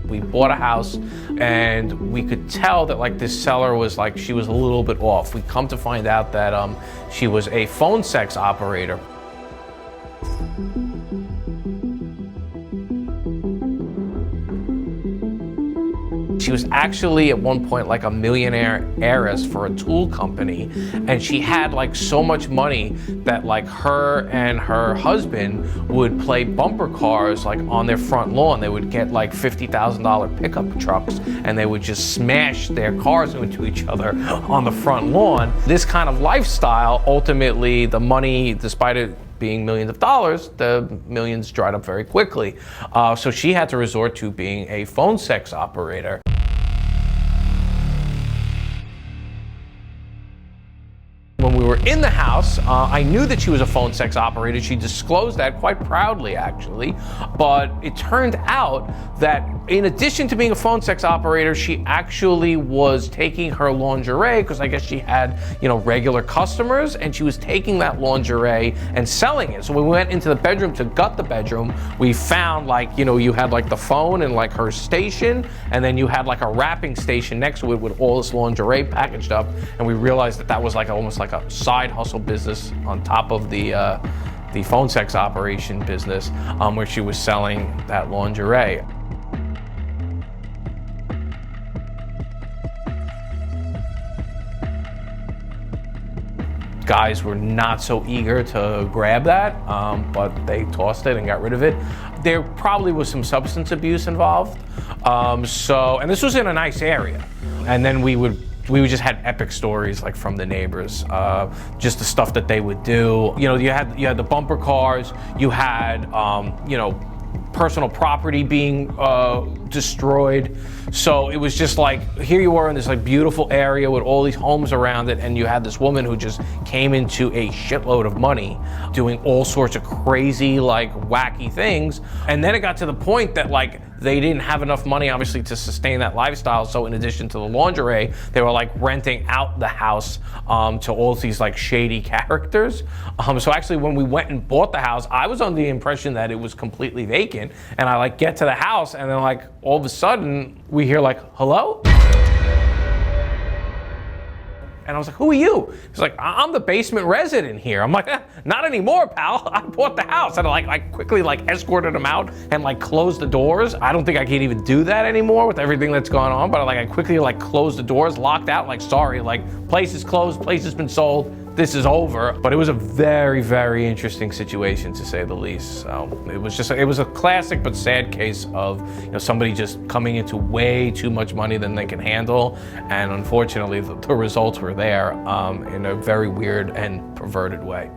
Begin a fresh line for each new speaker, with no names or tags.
We bought a house and we could tell that like this seller was like, she was a little bit off. We come to find out that she was a phone sex operator. She was actually at one point like a millionaire heiress for a tool company, and she had like so much money that like her and her husband would play bumper cars like on their front lawn. They would get like $50,000 pickup trucks and they would just smash their cars into each other on the front lawn. This kind of lifestyle, ultimately the money, despite it being millions of dollars, the millions dried up very quickly. So she had to resort to being a phone sex operator. When we were in the house, I knew that she was a phone sex operator. She disclosed that quite proudly, actually. But it turned out that in addition to being a phone sex operator, she actually was taking her lingerie, because I guess she had, you know, regular customers, and she was taking that lingerie and selling it. So when we went into the bedroom to gut the bedroom, we found like, you know, you had like the phone and like her station, and then you had like a wrapping station next to it with all this lingerie packaged up. And we realized that that was like almost like a side hustle business on top of the phone sex operation business, where she was selling that lingerie. Guys were not so eager to grab that, but they tossed it and got rid of it. There probably was some substance abuse involved. And this was in a nice area. And then we would just had epic stories like from the neighbors, just the stuff that they would do. You know, you had the bumper cars, you had, you know, personal property being destroyed. So it was just like, here you were in this like beautiful area with all these homes around it, and you had this woman who just came into a shitload of money doing all sorts of crazy like wacky things. And then it got to the point that like they didn't have enough money obviously to sustain that lifestyle. So in addition to the lingerie, they were like renting out the house to all these like shady characters. So actually when we went and bought the house, I was under the impression that it was completely vacant. And I like get to the house, and then like all of a sudden we hear like, hello? And I was like, who are you? He's like, I'm the basement resident here. I'm like, not anymore, pal. I bought the house. And I quickly like escorted him out and like closed the doors. I don't think I can even do that anymore with everything that's going on. But like I quickly like closed the doors, locked out, like, sorry, like place is closed, place has been sold. This is over. But it was a very, very interesting situation, to say the least. So it was a classic but sad case of, you know, somebody just coming into way too much money than they can handle, and unfortunately the results were there in a very weird and perverted way.